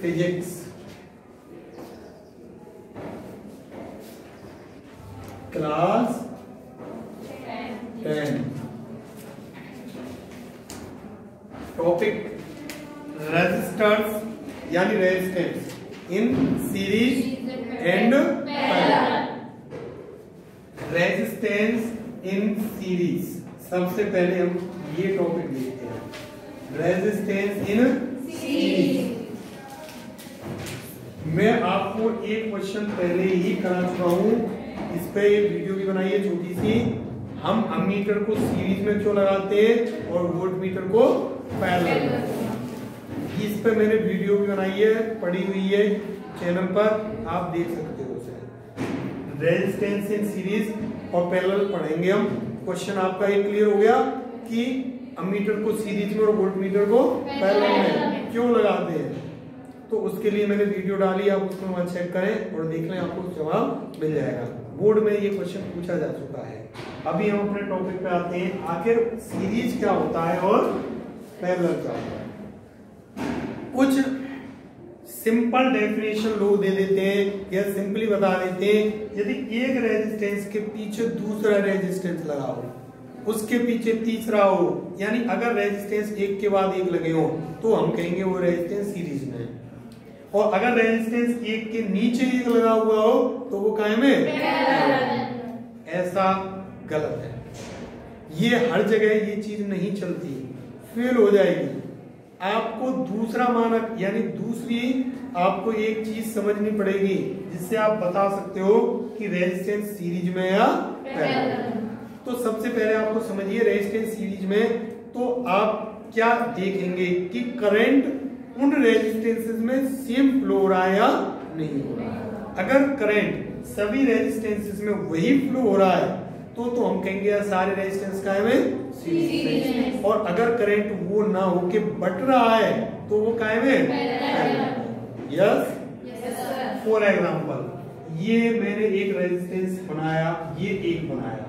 Physics. Class 10। Topic resistors यानी resistance in series and parallel. Resistance in series, सबसे पहले हम ये टॉपिक देखते हैं, रेजिस्टेंस इन सीरीज। मैं आपको एक क्वेश्चन पहले ही करा चुका हूं, इस पे एक वीडियो भी बनाई है छोटी सी। हम अमीटर को सीरीज में क्यों लगाते हैं और वोल्टमीटर को पैरेलल में, इस पे मैंने वीडियो भी बनाई है, पड़ी हुई है चैनल पर, आप देख सकते हो उसे। रेजिस्टेंस इन सीरीज और पैरेलल पढ़ेंगे हम। क्वेश्चन आपका ये क्लियर हो गया कि अमीटर को सीरीज में और वोल्टमीटर को पैरेलल में क्यों लगाते हैं। तो उसके लिए मैंने वीडियो डाली, आप उसको वहां चेक करें और देख लें, आपको जवाब मिल जाएगा। बोर्ड में ये क्वेश्चन पूछा जा चुका है। अभी हम अपने टॉपिक पे आते हैं, आखिर सीरीज क्या होता है और पैरेलल क्या होता है। कुछ सिंपल डेफिनेशन लोग दे देते हैं या सिंपली बता देते हैं, यदि एक रेजिस्टेंस के पीछे दूसरा रेजिस्टेंस लगा हो, उसके पीछे तीसरा हो, यानी अगर रेजिस्टेंस एक के बाद एक लगे हो तो हम कहेंगे वो रेजिस्टेंस सीरीज में है। और अगर रेजिस्टेंस एक के नीचे एक लगा हुआ हो तो वो कायम है, ऐसा गलत है। ये हर जगह ये चीज नहीं चलती, फेल हो जाएगी। आपको दूसरा मानक यानी दूसरी आपको एक चीज समझनी पड़ेगी जिससे आप बता सकते हो कि रेजिस्टेंस सीरीज में या पैरेलल। तो सबसे पहले आपको समझिए, रेजिस्टेंस सीरीज में तो आप क्या देखेंगे कि करंट उन रेजिस्टेंसेस में सेम फ्लो हो रहा है या नहीं हो रहा है। अगर करंट सभी रेजिस्टेंसेस में वही फ्लो हो रहा है तो हम कहेंगे सारे रेजिस्टेंस कायम है सीरीज में। और अगर करंट वो ना होके बट रहा है तो वो कायम है पैरेलल। यस। फॉर एग्जांपल, ये मैंने एक रेजिस्टेंस बनाया, ये एक बनाया,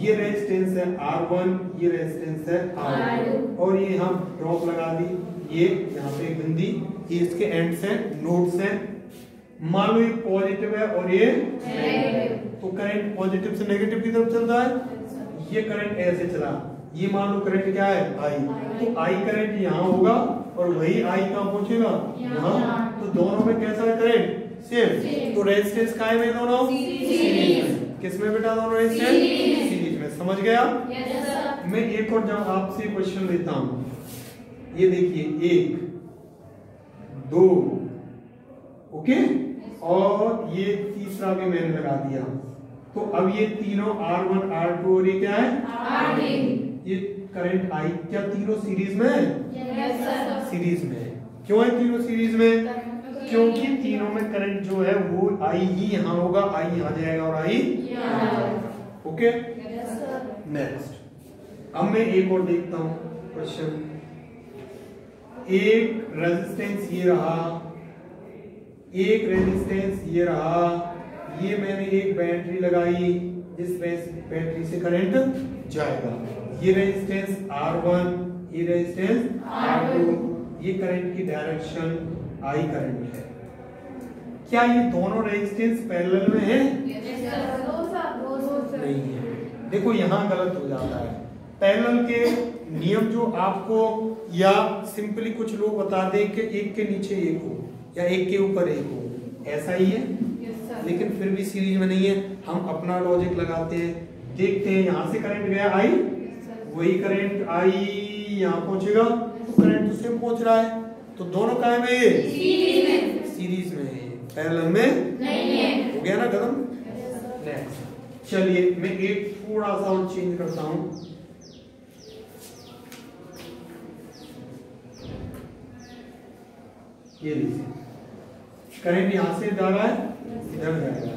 ये रेजिस्टेंस है R1, ये रेजिस्टेंस है R2 और ये हम ड्रॉप लगा दी, ये यहाँ पे एक बिंदी, ये इसके एंड्स हैं, नोड्स हैं। मान लो ये पॉजिटिव है और ये नेगेटिव, तो करंट पॉजिटिव से नेगेटिव की तरफ चल रहा है। ये करंट ऐसे चला, ये मान लो करंट क्या है I, तो I करंट यहाँ होगा और वही I कहाँ पहुंचेगा यहाँ। तो दोनों में कैसा है करंट सेम। तो रेजिस्टेंस कायम है दोनों सीरीज में। किसमें बेटा दोनों रेजिस्टेंस सीरीज में, समझ गया। मैं एक और जब आपसे क्वेश्चन लेता हूं, ये देखिए 1 2, ओके, और ये तीसरा भी मैंने लगा दिया। तो अब ये तीनों R1 R2 और ये क्या है R3, ये करंट I क्या तीनों सीरीज में है? सीरीज में है। क्यों है तीनों सीरीज में? क्योंकि तीनों में करंट जो है वो I ही यहाँ होगा, I यहाँ जाएगा और I यहाँ जाएगा। Okay, next. अब मैं एक और देखता हूँ क्वेश्चन। एक रेजिस्टेंस ये रहा, एक रेजिस्टेंस ये रहा, ये मैंने एक बैटरी लगाई जिस बैटरी से करंट जाएगा। ये रेजिस्टेंस R1, ये रेजिस्टेंस R2, ये करंट की डायरेक्शन I करंट है। क्या ये दोनों रेजिस्टेंस पैरेलल में है? नहीं है। देखो यहाँ गलत हो जाता है। पैरेलल के नियम जो आपको या सिंपली कुछ लोग बता दें कि एक के नीचे एक हो या एक के ऊपर एक हो, ऐसा ही है। लेकिन फिर भी सीरीज में नहीं है। हम अपना लॉजिक लगाते हैं, देखते हैं यहाँ से करंट गया I, वही करंट I यहाँ पहुंचेगा तो करंट तो सेम पहुंच रहा है, तो दोनों कायम है, ये सीरीज में है, पैरेलल में नहीं है। हो गया ना खत्म। नेक्स्ट, चलिए मैं एक थोड़ा सा और चेंज करता हूं। ये लीजिए, करंट यहां से जा रहा है, इधर जाएगा।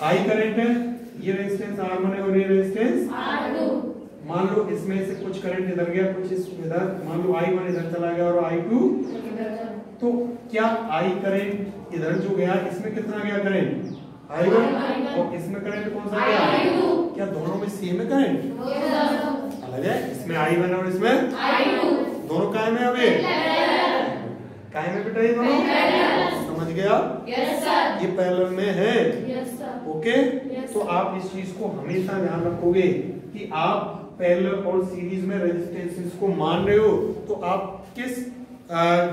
I करंट है, ये रेजिस्टेंस R1 है और ये रेजिस्टेंस R2। मान लो इसमें से कुछ करंट इधर गया, कुछ इधर, मान लो I1 इधर चला गया और I2 तो क्या I करंट इधर जो गया, इसमें कितना गया करंट I1 और इसमें करंट कौन सा गया I2। क्या दोनों में सेम है करंट? अलग है, इसमें I1 और इसमें I2 दोनों कायम है। अबे काहे में बेटा ये दोनों? समझ गया? Yes sir. ये पैरेलल में है। Yes sir. ओके, तो आप इस चीज को हमेशा ध्यान रखोगे कि आप पैरेलल और सीरीज में रेजिस्टेंसेस को मान रहे हो तो आप किस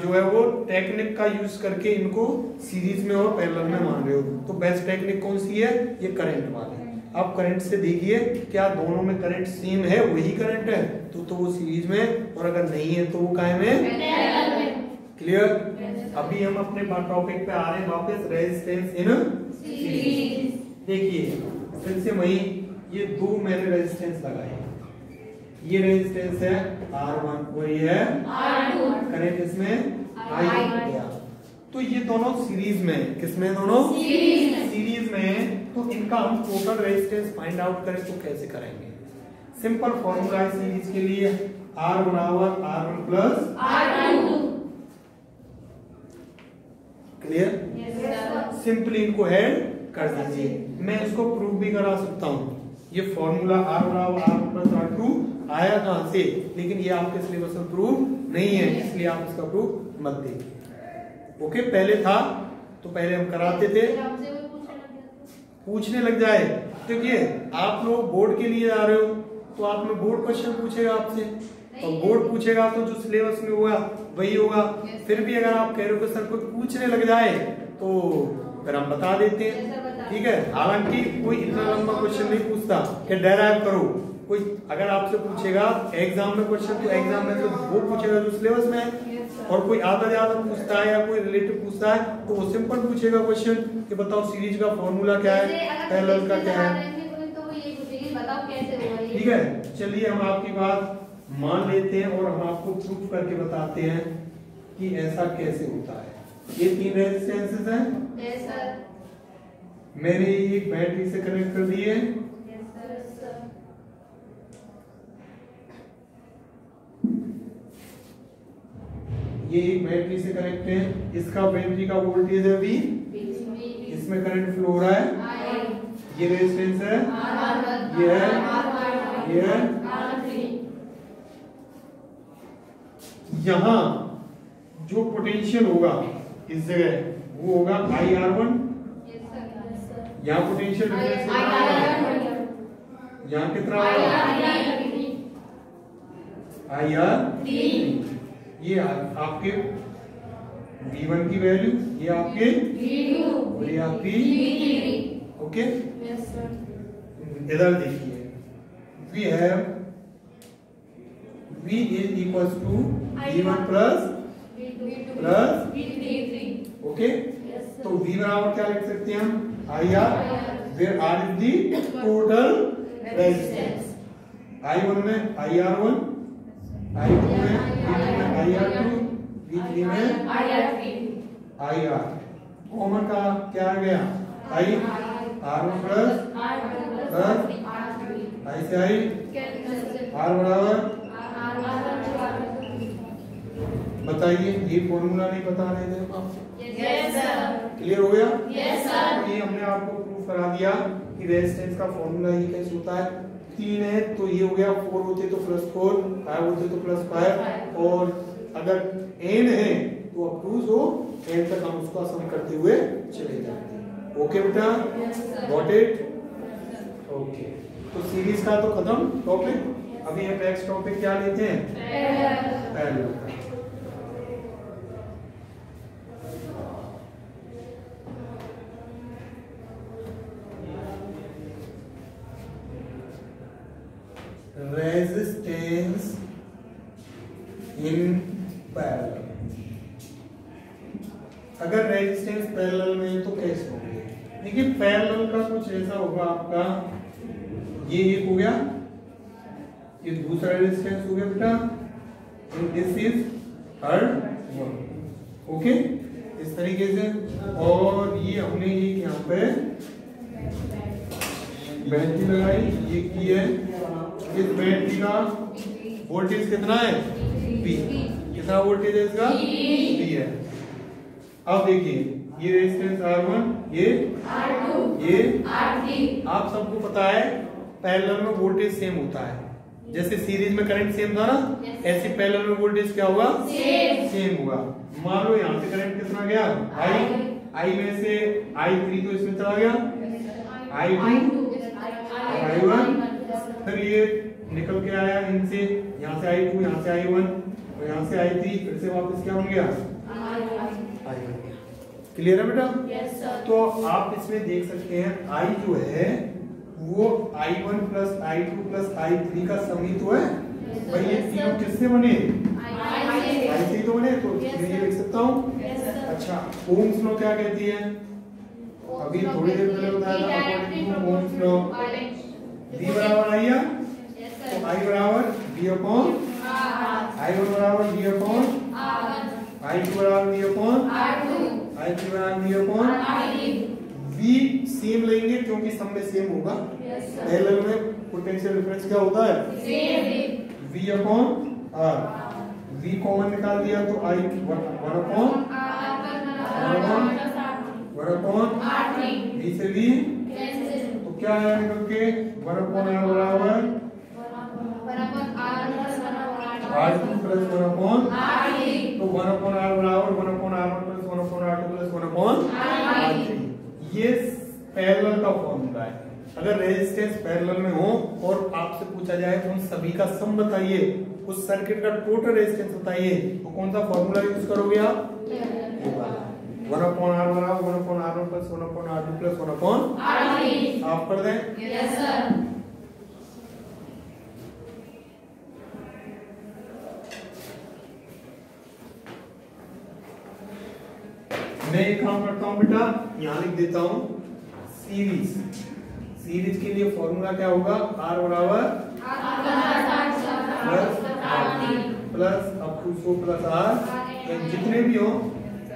जो है वो टेक्निक का यूज करके इनको सीरीज में और पैरेलल में मान रहे हो। तो बेस्ट टेक्निक कौन सी है? ये करंट वाली। आप करंट से देखिए क्या दोनों में करंट सेम है, वही करंट है तो वो सीरीज में, और अगर नहीं है तो वो काहे में? क्लियर? अभी हम अपने टॉपिक पे आ रहे हैं वापस, रेजिस्टेंस इन सीरीज। देखिए फिर से वही, ये दो मैंने रेजिस्टेंस लगाए, ये रेजिस्टेंस है R1 और ये है R2, करंट इसमें I गया। तो ये दोनों सीरीज में, किसमें? दोनों सीरीज में। तो इनका हम टोटल रेजिस्टेंस फाइंड आउट करें तो कैसे करेंगे? सिंपल फॉर्मूला है सीरीज के लिए, R बराबर R1 plus R2। Clear? Simply इनको ऐड कर दीजिए। मैं इसको प्रूव भी करा सकता हूँ। ये फॉर्मूला R बराबर R1 प्लस R2 आया कहां से, लेकिन ये आपके सिलेबस में प्रूफ नहीं है, इसलिए आप इसका प्रूफ मत देखिए। ओके, पहले था तो पहले हम कराते थे, पूछने लग जाए। देखिए आप लोग बोर्ड के लिए जा रहे हो तो आप में बोर्ड क्वेश्चन पूछेगा आपसे, और बोर्ड पूछेगा तो जो सिलेबस में होगा वही होगा। फिर भी अगर आप कह रहे हो कि सर कोई पूछने लग जाए तो फिर हम बता देते हैं, ठीक है। हालांकि कोई इतना लंबा क्वेश्चन नहीं पूछता कि डेराइव करो। कोई अगर आपसे पूछेगा एग्जाम में क्वेश्चन तो एग्जाम में तो वो पूछेगा जो सिलेबस में है, और कोई आधा ज्यादा पूछता है या कोई रिलेटिव पूछता है तो वो सिंपल पूछेगा क्वेश्चन कि बताओ सीरीज का फॉर्मूला क्या है, पैरेलल का क्या है, ठीक है। चलिए हम आपकी बात मान लेते हैं और हम आपको प्रूफ करके बताते हैं कि ऐसा कैसे होता है। ये तीन रेजिस्टेंसेस हैं, मैंने एक बैटरी से कनेक्ट कर दिए, ये एक बैटरी से कनेक्ट है, इसका बैटरी का वोल्टेज है V, इसमें करंट फ्लो हो रहा है, ये रेजिस्टेंस है, ये है, यहाँ जो पोटेंशियल होगा इस जगह वो होगा IR1, यहाँ पोटेंशियल यहाँ कितना होगा IR3, ये आपके V1 की वैल्यू, ये आपके V2 और ये आपकी V3। ओके, इधर देखिए, we have V is equals to V1 plus V3। Okay, तो V बराबर क्या लिख सकते हैं हम? IR, where R is the total resistance। I1 में IR1, I2 में IR2, V3 में IR। कॉमन का क्या आ गया? I R1 प्लस I से I, R बराबर, बताइए ये फॉर्मूला नहीं बता रहे थे आपको? Yes sir. क्लियर हो गया? Yes sir. ये हमने आपको प्रूफ करा दिया कि रेजिस्टेंस का फॉर्मूला ही कैसे होता है। 3 है तो ये हो गया, 4 होते तो +4, 5 होते तो +5, और अगर n है तो अप टू जो n तक हम उसको सम करते हुए चले जाते हैं। ओके बेटा, गॉट इट? ओके, तो सीरीज का तो खत्म टॉपिक। अभी हम नेक्स्ट टॉपिक क्या लेते हैं? पैरेलल। Resistance in parallel. अगर रेजिस्टेंस पैरेलल में है तो कैसे होगी? देखिए पैरेलल का कुछ ऐसा होगा आपका, ये एक हो गया, ये दूसरा रेजिस्टेंस हो गया बेटा, and this is third one. Okay, इस तरीके से। और ये हमने एक यहाँ पे बैटरी लगाई, ये की है, इस बैटरी का वोल्टेज कितना है? V। कितना वोल्टेज है इसका? V है। अब देखिए ये रेजिस्टेंस R1, ये R2, ये R3। आप सबको पता है पैरेलल में वोल्टेज सेम होता है, जैसे सीरीज में करंट सेम था ना, ऐसे पैरेलल में वोल्टेज क्या होगा? सेम होगा। मान लो यहाँ से करंट कितना गया? आई में से I3 तो इसमें चला गया, I2 और I1, फिर ये निकल के आया इनसे, यहाँ से I2, यहाँ से I1 और यहाँ से I3, फिर से वापस क्या बन गया? I1। क्लियर है बेटा? तो आप इसमें देख सकते हैं I जो है वो I1 plus I2 plus I3 का सम ही तो है। भाई ये तीनों किससे बने? I से तो बने, तो ये लिख सकता हूँ। अच्छा, ओम्स लॉ क्या कहती है? अभी थोड़ी देर पहले बताया था, according to Ohm's law V बराबर I है, तो I बराबर V अपॉन I1 बराबर V अपॉन I2 बराबर V अपॉन I3 बराबर V अपॉन V सेम लेंगे क्योंकि सब में सेम होगा। पैरेलल में पोटेंशियल डिफरेंस क्या होता है? V upon R। V common निकाल दिया तो I 1 अपॉन V से V, तो क्या आया निकल के? 1 अपॉन R बराबर R2 प्लस 1 अपॉन, तो 1 अपॉन R बराबर 1 upon R1 plus 1 upon R2 plus 1 upon R3। ये पैरेलल का फॉर्मूला है। अगर रेजिस्टेंस पैरेलल में हो और आपसे पूछा जाए उन सभी का सम बताइए, उस सर्किट का टोटल रेजिस्टेंस बताइए, तो कौन सा फॉर्मूला यूज करोगे आप? 1 अपॉन R बराबर 1 upon R1 plus 1 upon R2 plus 1 upon R3। आप कर दें? Yes sir. मैं एक काम करता हूँ बेटा, यहाँ लिख देता हूँ सीरीज। सीरीज के लिए फॉर्मूला क्या होगा? R बराबर plus up to 4 plus R, जितने भी हो,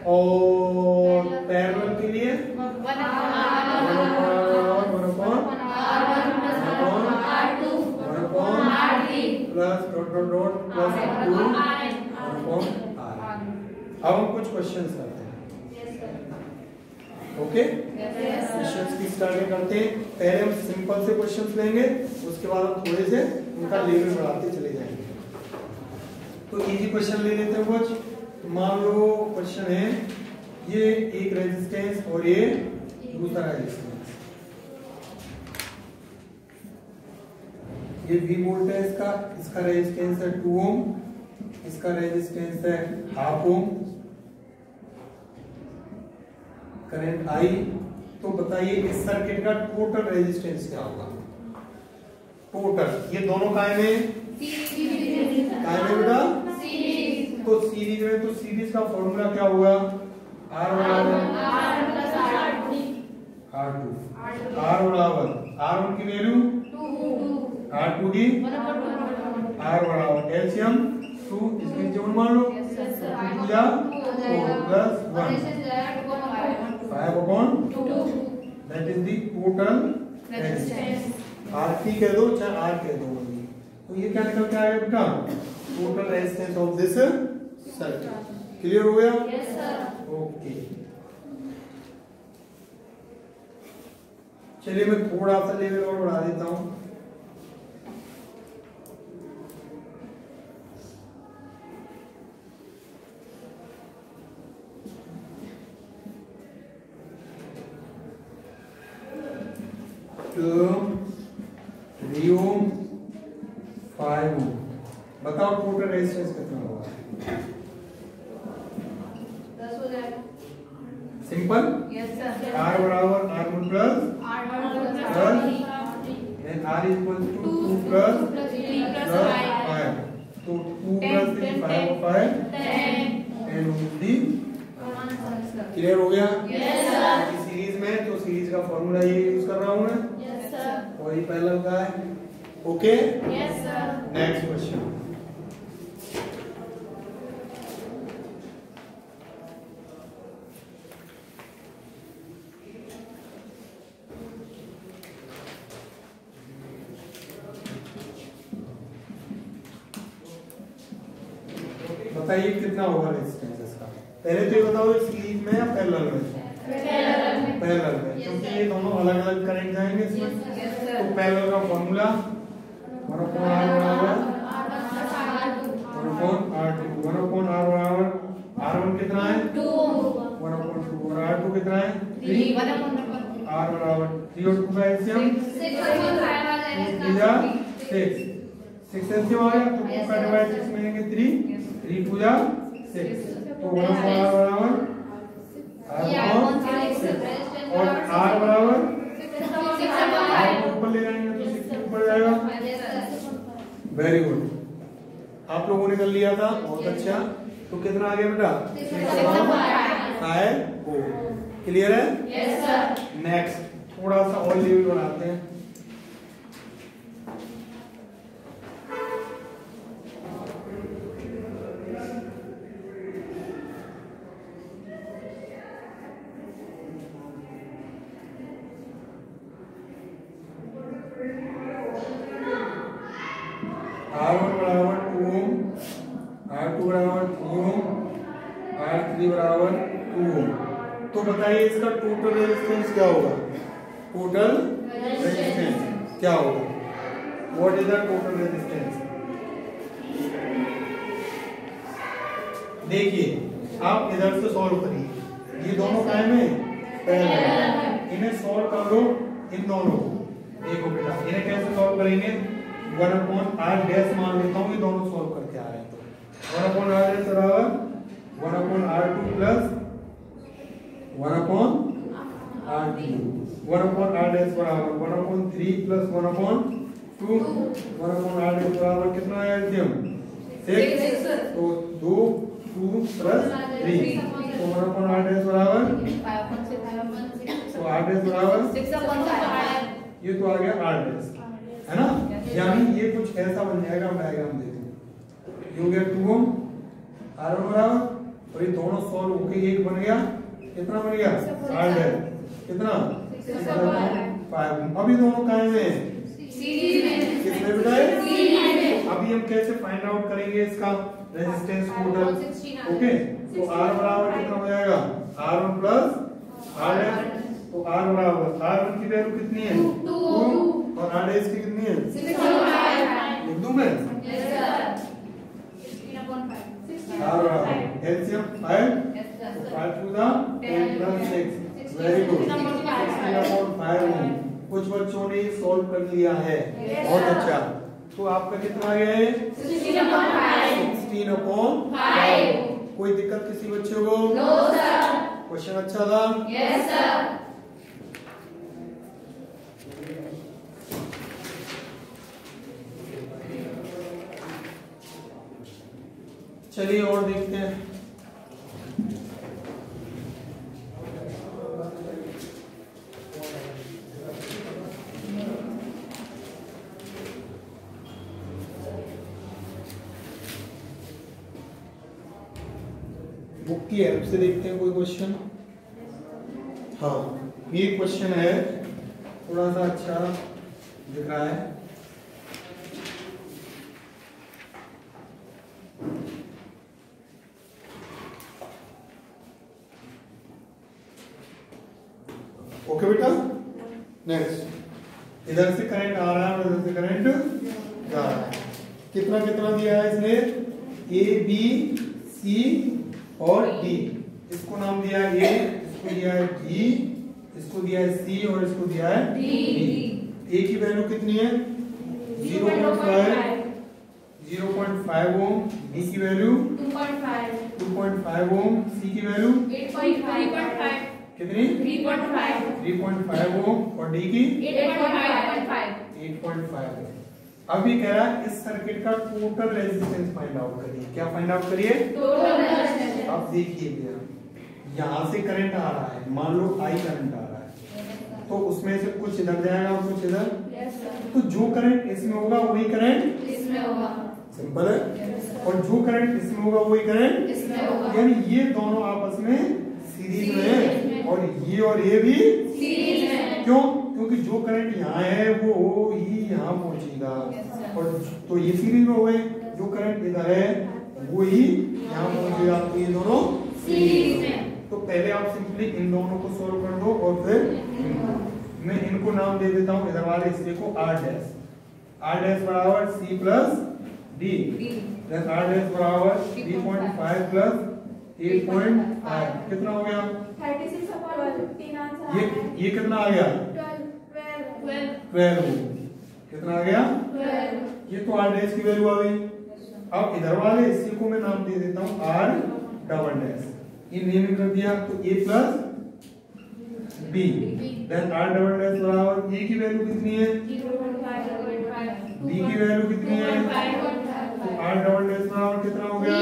और पैरेलल के लिए 1 plus dot dot dot plus up to 1 R। अब हम कुछ क्वेश्चंस करते हैं। ओके, क्वेश्चंस की स्टार्टिंग करते हैं। पहले हम सिंपल से क्वेश्चंस लेंगे, उसके बाद हम थोड़े से उनका लेवल बढ़ाते चले जाएंगे। तो इजी क्वेश्चन ले लेते हैं कुछ। मान लो क्वेश्चन है, ये एक रेजिस्टेंस और ये दूसरा रेजिस्टेंस, ये V वोल्ट है इसका रेजिस्टेंस है 2 ओम, इसका रेजिस्टेंस है हाफ ओम, करंट I। तो बताइए इस सर्किट का टोटल रेजिस्टेंस क्या होगा? टोटल, ये दोनों काय में बेटा? तो सीरीज में, तो सीरीज का फॉर्मूला क्या होगा? R बराबर R2 बराबर R1 की वैल्यू 2, R2 की R बराबर एलसीएम 2, इसकी जोड़ मान लो 2 या 4 plus 1 5 upon 2, that is the total resistance. R3 कह दो चाहे R कह दो, तो ये क्या निकल के आएगा बेटा? Total resistance of this circuit. Clear हो गया? Yes sir. ओके, चलिए मैं थोड़ा सा लेवल और बढ़ा देता हूं। ओम 5 ओम, बताओ टोटल रेजिस्टेंस कितना होगा? 10 हो जाएगा। सिंपल। Yes sir. R बराबर R1 plus and R equals to 2 plus 5, तो 2 plus 3 5 10 होगी। क्लियर हो गया? Yes sir. सीरीज में, तो सीरीज का फॉर्मूला ये यूज कर रहा हूं मैं, यस सर। वही पैरेलल का है। Okay, yes sir. Next question. बताइए कितना होगा रेजिस्टेंस इसका? पहले तो ये बताओ सीरीज में या पैरेलल में? पैरेलल में, क्योंकि ये दोनों अलग अलग करंट जाएंगे इसमें। तो पैरेलल का फॉर्मूला 1 अपॉन R बराबर 1/R2 1 अपॉन R बराबर R1 कितना है 1/2 और R2 कितना है 3 R बराबर 3 और 2 का एलसीएम 6 एलसीएम आ गया तो 2 का डिवाइड 6 में लेंगे 3 2 जा 6 तो 1 अपॉन R बराबर और R बराबर ऊपर ले जाएंगे तो 6 ऊपर जाएगा। वेरी गुड, आप लोगों ने कर लिया था, बहुत अच्छा। तो कितना आ गया बेटा 5 क्लियर है। नेक्स्ट थोड़ा सा और लेवल बनाते हैं। R1 बराबर 2 ओम, R2 बराबर 3 ओम, R3 बराबर 2 ओम। तो बताइए इसका टोटल रेजिस्टेंस क्या होगा? टोटल रेजिस्टेंस क्या होगा? What is the total resistance? देखिए आप इधर से सॉल्व करिए, ये दोनों काय में पैरेलल, इन्हें सॉल्व कर लो इन दोनों को। देखो बेटा इन्हें कैसे सॉल्व करेंगे? 1 अपॉन R डैश मान लेता हूँ, ये दोनों सॉल्व करके आ रहे हैं तो 1 अपॉन R डैश बराबर 1 upon R2 plus 1 upon R2 1 upon R dash बराबर 1 upon 3 plus 1 upon 2 1 upon R dash बराबर कितना है एलसीएम 6 तो 2 प्लस 3 तो 1 अपॉन R डैश बराबर तो R डैश बराबर ये तो आ गया R डैश है ना। यानी ये कुछ ऐसा बन जाएगा, डायग्राम देखो ये हो गया 2 ओम R1 बराबर और ये दोनों सॉल्व होके एक बन गया, कितना बन गया R डैश कितना 5 ओम। अभी दोनों काय में सीरीज में, किसमें बेटा है सीरीज में। अभी हम कैसे फाइंड आउट करेंगे इसका रेजिस्टेंस टोटल? ओके तो R बराबर कितना हो जाएगा R1 प्लस R डैश तो R बराबर R1 की वैल्यू कितनी है 2 और R डैश की कितनी है 6 लिख दूं मैं? यस सर 16/5 R बराबर LCM 5 5 to the 10 plus 6 very good 16/5 ohm. कुछ बच्चों ने सॉल्व कर लिया है, बहुत अच्छा। तो आपका कितना आ गया है 16/5। कोई दिक्कत किसी बच्चे को? No sir. क्वेश्चन अच्छा था? Yes sir. चलिए और देखते हैं। बुक की हेल्प से देखते हैं कोई क्वेश्चन। हाँ ये क्वेश्चन है, थोड़ा सा अच्छा दिख रहा है। ओके बेटा नेक्स्ट इधर से करंट आ रहा है और इधर से करंट जा रहा है। कितना कितना दिया है इसने A B C और D। इसको नाम दिया है A, इसको दिया है B, इसको दिया है C और इसको दिया है D। A की वैल्यू कितनी है 0.5 ओम, B की वैल्यू 2.5 ओम, C की वैल्यू 8.5 कितनी 3.5 ओम और D की 8.5। अभी कह रहा है इस सर्किट का टोटल रेजिस्टेंस फाइंड आउट करिए। क्या फाइंड आउट करिए? Total resistance. अब देखिए भैया यहाँ से करंट आ रहा है, मान लो I करंट आ रहा है तो उसमें से कुछ इधर जाएगा और कुछ इधर। तो जो करंट इसमें होगा वही करंट इसमें होगा, सिंपल है। और जो करंट इसमें होगा वही करंट इसमें होगा। यानी ये दोनों आपस में सीरीज में है और ये भी सीरीज में। क्यों? क्योंकि जो करंट यहाँ है वो ही यहाँ पहुंचेगा और तो ये सीरीज में हो गए। जो करंट इधर है वो ही यहाँ पहुंचेगा, तो ये दोनों सीरीज में। तो पहले आप सिंपली इन दोनों को सॉल्व कर दो और फिर मैं इनको नाम दे देता हूँ इधर वाले हिस्से को R डैश r डैश बराबर c plus d, then r dash बराबर 3.5 प्लस 8.5 कितना हो गया? 36/15 आंसर ये कितना आ गया? 12 कितना आ गया? 12। ये तो r डैश की वैल्यू आ गई। अब इधर वाले इसी को मैं नाम दे देता हूँ r डबल डैश, ये नेम कर दिया तो a plus b, then r double dash बराबर a की वैल्यू कितनी है? 0.5 b की वैल्यू कितनी है? तो r डबल डैश बराबर कितना हो गया?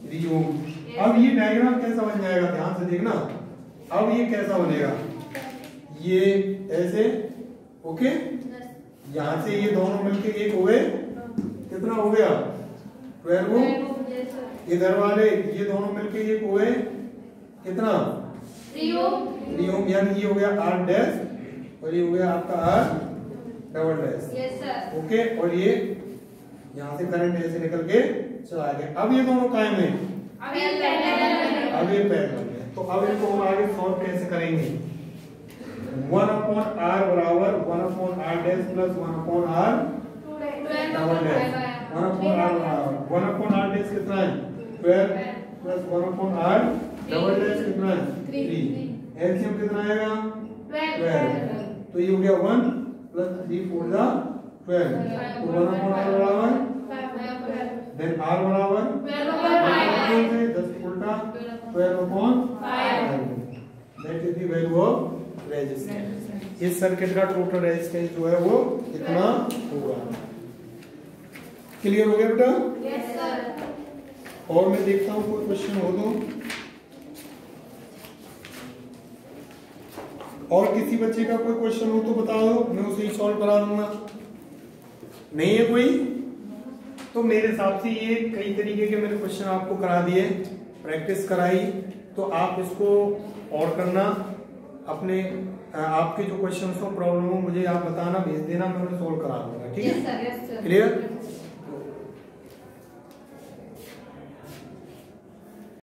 3 ओम। अब ये डायग्राम कैसा बन जाएगा, ध्यान से देखना। अब ये कैसा बनेगा, ये ऐसे, ओके, यहाँ से ये दोनों मिलके एक हो गए, कितना हो गया? 12 ओम। इधर वाले ये दोनों मिलके एक हो गए, कितना? 3 ओम। 3 ओम, यानी ये हो गया r डैश और ये हो गया आपका r double dash. Yes sir. Okay, और ये यहाँ से करंट ऐसे निकल के चला गया। अब ये दोनों कायम है, अब ये पैरेलल अब ये पैरेलल है। तो अब इनको हम आगे सॉल्व कैसे करेंगे? 1/r बराबर 1/r dash plus 1/r double dash. 1/r बराबर 1/r डैश कितना है? 12 प्लस 1/r डबल डैश कितना है? 3। एलसीएम कितना आएगा? 12। तो ये हो गया 1 प्लस 3 4 जा 12। तो 1/r बराबर, देन r बराबर 10 उल्टा 12/5, that is the value of resistance. इस सर्किट का टोटल रेजिस्टेंस जो है वो कितना होगा? क्लियर हो गया बेटा? Yes sir. और मैं देखता हूँ कोई क्वेश्चन हो तो, और किसी बच्चे का कोई क्वेश्चन हो तो बता दो, मैं उसे ही सॉल्व करा दूंगा। नहीं है कोई? तो मेरे हिसाब से ये कई तरीके के मैंने क्वेश्चन आपको करा दिए, प्रैक्टिस कराई, तो आप इसको और करना। अपने आपके जो क्वेश्चन हो, प्रॉब्लम हो, मुझे आप बताना, भेज देना, मैं उन्हें सोल्व करा दूंगा। ठीक है? Yes sir. क्लियर?